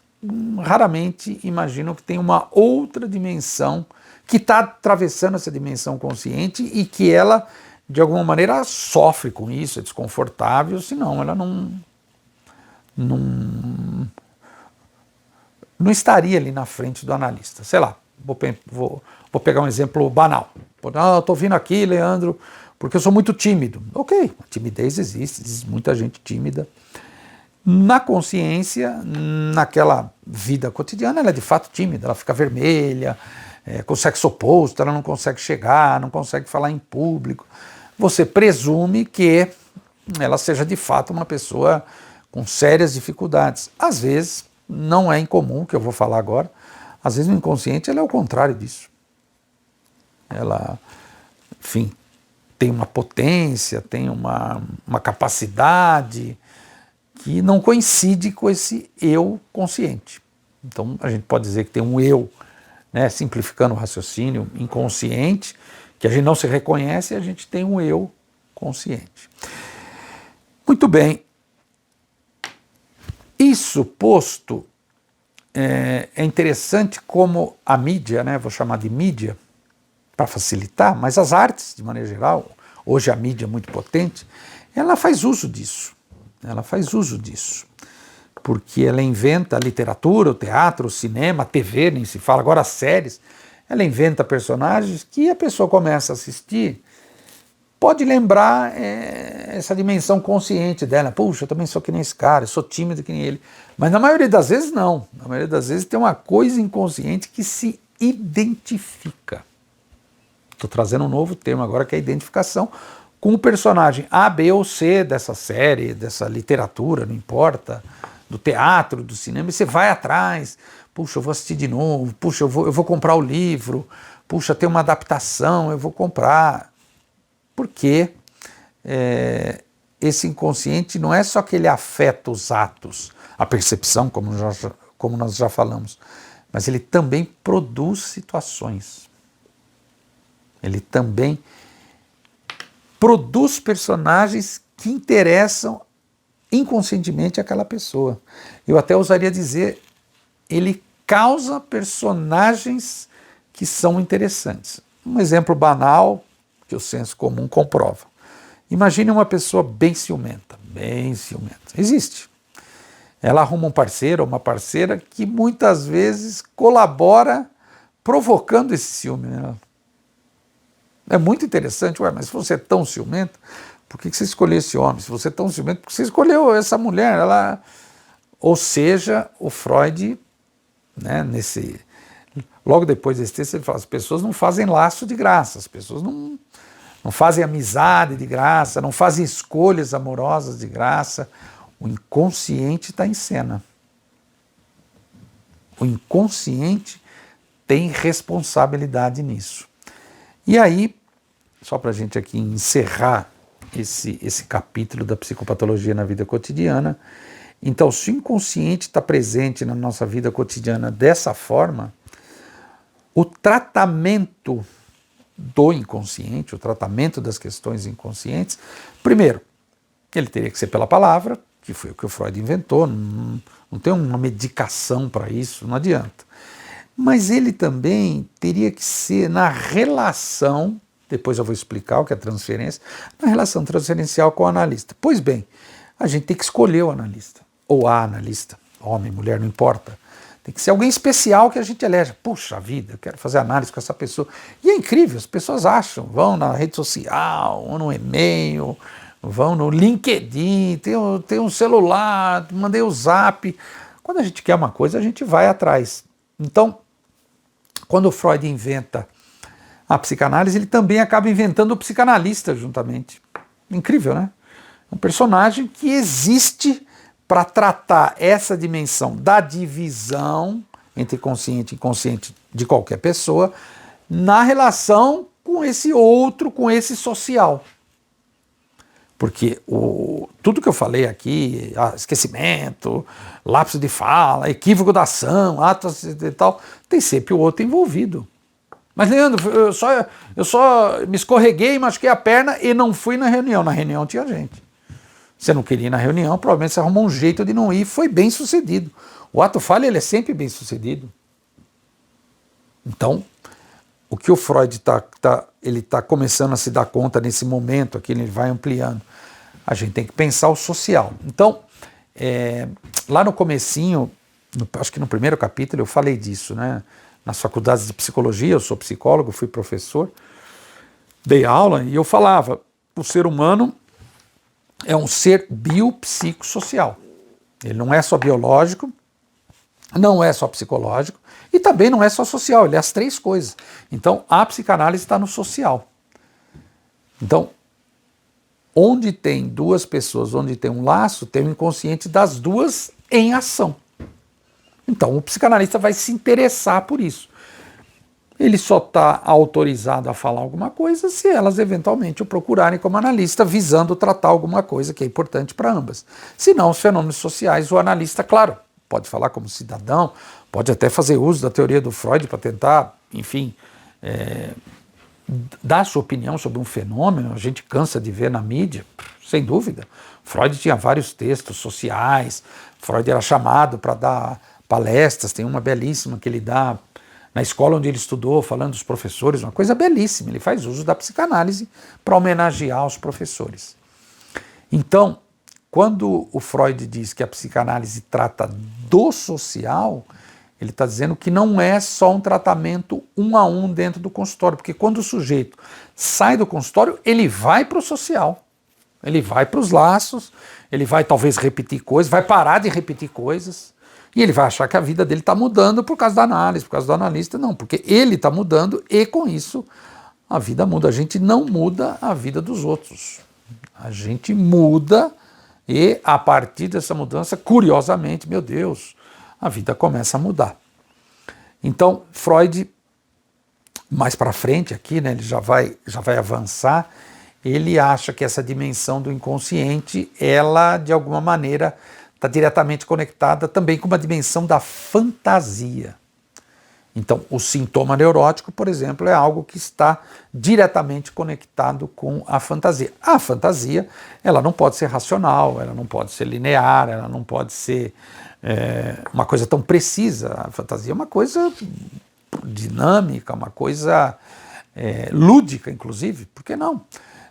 raramente imaginam que tem uma outra dimensão que está atravessando essa dimensão consciente e que ela, de alguma maneira, sofre com isso, é desconfortável, senão ela não estaria ali na frente do analista. Sei lá, vou pegar um exemplo banal. Estou vindo aqui, Leandro, porque eu sou muito tímido. Ok, a timidez existe muita gente tímida. Na consciência, naquela vida cotidiana, ela é de fato tímida, ela fica vermelha, com o sexo oposto, ela não consegue chegar, não consegue falar em público. Você presume que ela seja de fato uma pessoa com sérias dificuldades. Às vezes, não é incomum, que eu vou falar agora, às vezes no inconsciente ela é o contrário disso. Ela, enfim, tem uma potência, tem uma capacidade que não coincide com esse eu consciente. Então a gente pode dizer que tem um eu, né, simplificando o raciocínio, inconsciente, que a gente não se reconhece, e a gente tem um eu consciente. Muito bem. Isso posto, é interessante como a mídia, né, vou chamar de mídia, para facilitar, mas as artes, de maneira geral, hoje a mídia é muito potente, ela faz uso disso. Porque ela inventa a literatura, o teatro, o cinema, a TV, nem se fala, agora as séries, ela inventa personagens que a pessoa começa a assistir, pode lembrar essa dimensão consciente dela. Puxa, eu também sou que nem esse cara, eu sou tímido que nem ele. Mas na maioria das vezes não. Na maioria das vezes tem uma coisa inconsciente que se identifica. Estou trazendo um novo termo agora, que é a identificação com o personagem A, B ou C dessa série, dessa literatura, não importa, do teatro, do cinema, e você vai atrás, puxa, eu vou assistir de novo, puxa, eu vou comprar o livro, puxa, tem uma adaptação, eu vou comprar. Porque esse inconsciente não é só que ele afeta os atos, a percepção, como nós já falamos, mas ele também produz situações. Ele também produz personagens que interessam inconscientemente àquela pessoa. Eu até ousaria dizer, ele causa personagens que são interessantes. Um exemplo banal que o senso comum comprova. Imagine uma pessoa bem ciumenta, bem ciumenta. Existe. Ela arruma um parceiro ou uma parceira que muitas vezes colabora provocando esse ciúme nela. É muito interessante, mas se você é tão ciumento, por que você escolheu esse homem? Se você é tão ciumento, por que você escolheu essa mulher? Ou seja, o Freud, né, logo depois desse texto, ele fala, as pessoas não fazem laço de graça, as pessoas não fazem amizade de graça, não fazem escolhas amorosas de graça. O inconsciente está em cena. O inconsciente tem responsabilidade nisso. E aí, só para a gente aqui encerrar esse capítulo da psicopatologia na vida cotidiana, então, se o inconsciente está presente na nossa vida cotidiana dessa forma, o tratamento do inconsciente, o tratamento das questões inconscientes, primeiro, ele teria que ser pela palavra, que foi o que o Freud inventou, não tem uma medicação para isso, não adianta. Mas ele também teria que ser na relação, depois eu vou explicar o que é transferência, na relação transferencial com o analista. Pois bem, a gente tem que escolher o analista, ou a analista, homem, mulher, não importa. Tem que ser alguém especial que a gente elege. Puxa vida, eu quero fazer análise com essa pessoa. E é incrível, as pessoas acham, vão na rede social, ou no e-mail, vão no LinkedIn, tem um celular, mandei o zap. Quando a gente quer uma coisa, a gente vai atrás. Então, quando o Freud inventa a psicanálise, ele também acaba inventando o psicanalista juntamente. Incrível, né? Um personagem que existe para tratar essa dimensão da divisão entre consciente e inconsciente de qualquer pessoa na relação com esse outro, com esse social. Porque tudo que eu falei aqui, esquecimento, lapso de fala, equívoco da ação, atos e tal, tem sempre o outro envolvido. Mas, Leandro, eu só me escorreguei, machuquei a perna e não fui na reunião. Na reunião tinha gente. Você não queria ir na reunião, provavelmente você arrumou um jeito de não ir, foi bem sucedido. O ato falho, ele é sempre bem sucedido. Então, o que o Freud está começando a se dar conta nesse momento aqui, ele vai ampliando. A gente tem que pensar o social. Então, lá no comecinho, acho que no primeiro capítulo eu falei disso, né? Nas faculdades de psicologia, eu sou psicólogo, fui professor, dei aula e eu falava, o ser humano é um ser biopsicossocial. Ele não é só biológico, não é só psicológico e também não é só social, ele é as três coisas. Então, a psicanálise está no social. Então, onde tem duas pessoas, onde tem um laço, tem o inconsciente das duas em ação. Então, o psicanalista vai se interessar por isso. Ele só está autorizado a falar alguma coisa se elas eventualmente o procurarem como analista, visando tratar alguma coisa que é importante para ambas. Se não, os fenômenos sociais, o analista, claro, pode falar como cidadão, pode até fazer uso da teoria do Freud para tentar, enfim, dar sua opinião sobre um fenômeno. A gente cansa de ver na mídia, sem dúvida. Freud tinha vários textos sociais, Freud era chamado para dar palestras, tem uma belíssima que ele dá na escola onde ele estudou, falando dos professores, uma coisa belíssima. Ele faz uso da psicanálise para homenagear os professores. Então, quando o Freud diz que a psicanálise trata do social, ele está dizendo que não é só um tratamento um a um dentro do consultório, porque quando o sujeito sai do consultório, ele vai para o social, ele vai para os laços, ele vai talvez repetir coisas, vai parar de repetir coisas, e ele vai achar que a vida dele está mudando por causa da análise, por causa do analista. Não, porque ele está mudando e com isso a vida muda. A gente não muda a vida dos outros. A gente muda E a partir dessa mudança, curiosamente, meu Deus, a vida começa a mudar. Então, Freud, mais para frente aqui, né, ele já vai avançar, ele acha que essa dimensão do inconsciente, ela, de alguma maneira, está diretamente conectada também com uma dimensão da fantasia. Então, o sintoma neurótico, por exemplo, é algo que está diretamente conectado com a fantasia. A fantasia, ela não pode ser racional, ela não pode ser linear, ela não pode ser uma coisa tão precisa. A fantasia é uma coisa dinâmica, uma coisa lúdica, inclusive, por que não?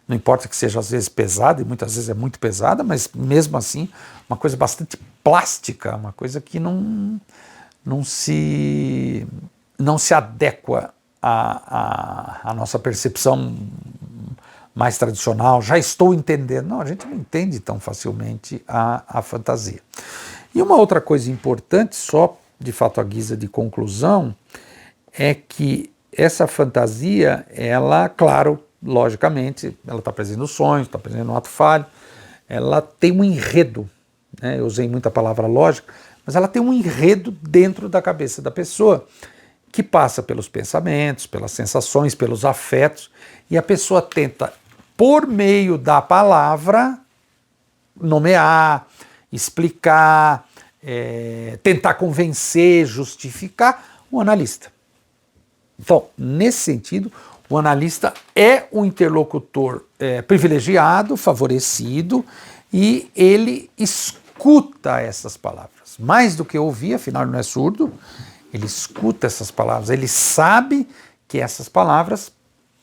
Não importa que seja às vezes pesada, e muitas vezes é muito pesada, mas mesmo assim, uma coisa bastante plástica, uma coisa que não se adequa à nossa percepção mais tradicional. Já estou entendendo. Não, a gente não entende tão facilmente a fantasia. E uma outra coisa importante, só de fato à guisa de conclusão, é que essa fantasia, ela, claro, logicamente, ela está presente no sonho, está presente no ato falho, ela tem um enredo, né? Eu usei muito a palavra lógica, mas ela tem um enredo dentro da cabeça da pessoa, que passa pelos pensamentos, pelas sensações, pelos afetos, e a pessoa tenta, por meio da palavra, nomear, explicar, tentar convencer, justificar o analista. Então, nesse sentido, o analista é um interlocutor privilegiado, favorecido, e ele escuta essas palavras. Mais do que ouvir, afinal ele não é surdo, ele escuta essas palavras, ele sabe que essas palavras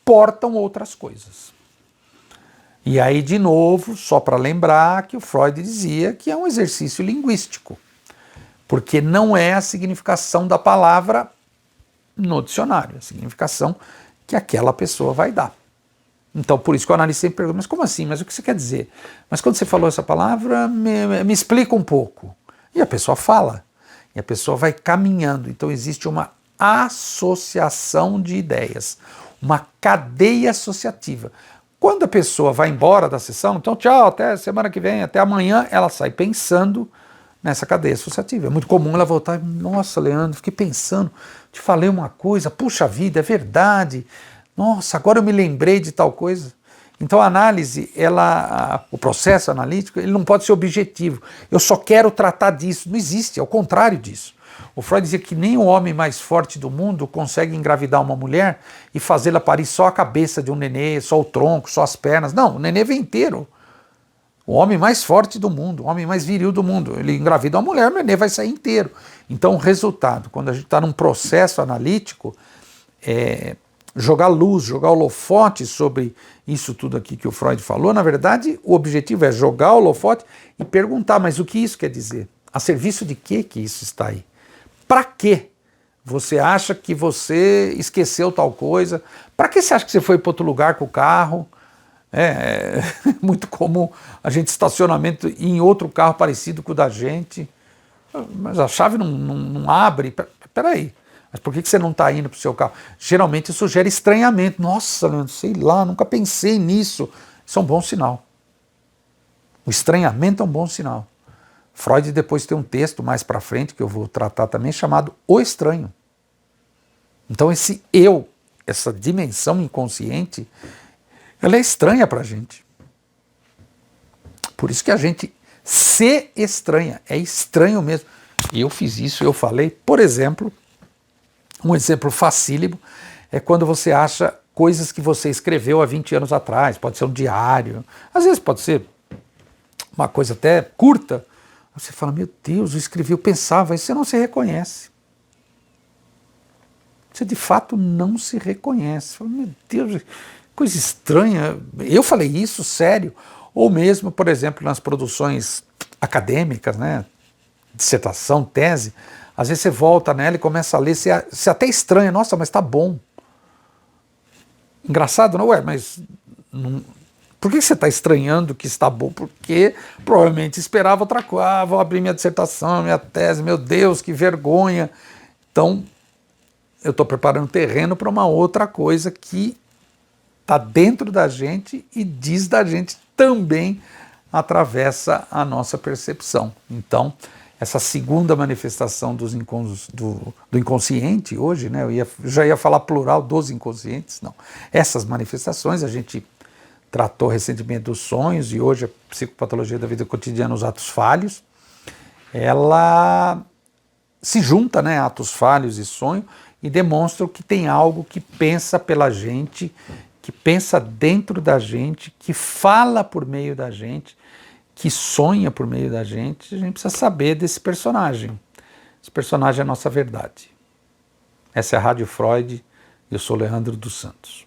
portam outras coisas. E aí, de novo, só para lembrar que o Freud dizia que é um exercício linguístico, porque não é a significação da palavra no dicionário, a significação que aquela pessoa vai dar. Então, por isso que o analista sempre pergunta, mas como assim? Mas o que você quer dizer? Mas quando você falou essa palavra, me explica um pouco. E a pessoa fala, e a pessoa vai caminhando. Então, existe uma associação de ideias, uma cadeia associativa. Quando a pessoa vai embora da sessão, então tchau, até semana que vem, até amanhã, ela sai pensando nessa cadeia associativa. É muito comum ela voltar, nossa, Leandro, fiquei pensando, te falei uma coisa, puxa vida, é verdade, nossa, agora eu me lembrei de tal coisa. Então a análise, o processo analítico, ele não pode ser objetivo. Eu só quero tratar disso. Não existe, é o contrário disso. O Freud dizia que nem o homem mais forte do mundo consegue engravidar uma mulher e fazê-la parir só a cabeça de um nenê, só o tronco, só as pernas. Não, o nenê vem inteiro. O homem mais forte do mundo, o homem mais viril do mundo, ele engravida uma mulher, o nenê vai sair inteiro. Então o resultado, quando a gente está num processo analítico, jogar luz, jogar holofote sobre isso tudo aqui que o Freud falou, na verdade o objetivo é jogar o holofote e perguntar, mas o que isso quer dizer? A serviço de que isso está aí? Para quê? Você acha que você esqueceu tal coisa? Para que você acha que você foi para outro lugar com o carro? É muito comum a gente estacionamento em outro carro parecido com o da gente, mas a chave não abre. Peraí, mas por que você não está indo para o seu carro? Geralmente isso gera estranhamento. Nossa, Leandro, sei lá, nunca pensei nisso. Isso é um bom sinal. O estranhamento é um bom sinal. Freud depois tem um texto mais para frente, que eu vou tratar também, chamado O Estranho. Então esse eu, essa dimensão inconsciente, ela é estranha para a gente. Por isso que a gente se estranha, é estranho mesmo. E eu fiz isso, eu falei, por exemplo, um exemplo facílimo é quando você acha coisas que você escreveu há 20 anos atrás, pode ser um diário, às vezes pode ser uma coisa até curta. Você fala, meu Deus, eu escrevi, eu pensava, isso você não se reconhece. Você de fato não se reconhece. Fala, meu Deus, coisa estranha, eu falei isso, sério? Ou mesmo, por exemplo, nas produções acadêmicas, né, dissertação, tese, às vezes você volta nela e começa a ler, você até estranha, nossa, mas tá bom. Engraçado, não é? Mas não, por que você está estranhando que está bom? Porque provavelmente esperava outra coisa. Ah, vou abrir minha dissertação, minha tese, meu Deus, que vergonha. Então, eu estou preparando terreno para uma outra coisa que está dentro da gente e diz da gente também atravessa a nossa percepção. Então, essa segunda manifestação do inconsciente hoje, né, já ia falar plural dos inconscientes, não. Essas manifestações a gente tratou recentemente dos sonhos e hoje a psicopatologia da vida cotidiana, os atos falhos, ela se junta, né, atos falhos e sonho, e demonstra que tem algo que pensa pela gente, que pensa dentro da gente, que fala por meio da gente, que sonha por meio da gente. A gente precisa saber desse personagem. Esse personagem é a nossa verdade. Essa é a Rádio Freud, eu sou Leandro dos Santos.